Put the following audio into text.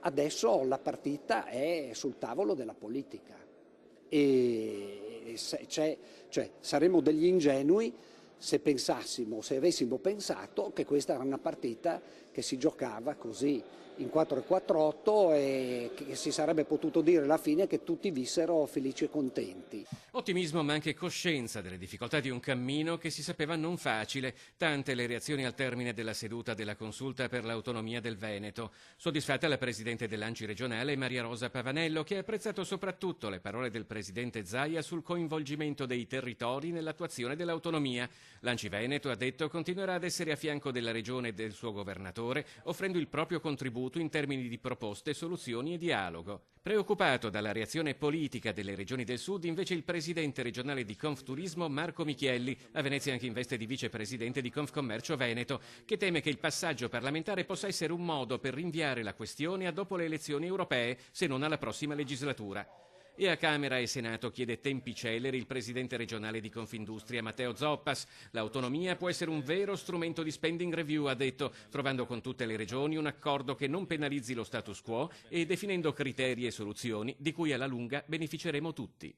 Adesso la partita è sul tavolo della politica cioè, saremmo degli ingenui se avessimo pensato che questa era una partita che si giocava così in 4-4-8 e che si sarebbe potuto dire alla fine che tutti vissero felici e contenti. Ottimismo ma anche coscienza delle difficoltà di un cammino che si sapeva non facile, tante le reazioni al termine della seduta della consulta per l'autonomia del Veneto. Soddisfatta la presidente dell'ANCI regionale Maria Rosa Pavanello, che ha apprezzato soprattutto le parole del presidente Zaia sul coinvolgimento dei territori nell'attuazione dell'autonomia. L'ANCI Veneto, ha detto, continuerà ad essere a fianco della regione e del suo governatore, offrendo il proprio contributo in termini di proposte, soluzioni e dialogo. Preoccupato dalla reazione politica delle regioni del Sud, invece il presidente regionale di Confturismo Marco Michielli, a Venezia anche in veste di vicepresidente di Confcommercio Veneto, che teme che il passaggio parlamentare possa essere un modo per rinviare la questione a dopo le elezioni europee, se non alla prossima legislatura. E a Camera e Senato chiede tempi celeri il presidente regionale di Confindustria Matteo Zoppas. L'autonomia può essere un vero strumento di spending review, ha detto, trovando con tutte le regioni un accordo che non penalizzi lo status quo e definendo criteri e soluzioni di cui alla lunga beneficeremo tutti.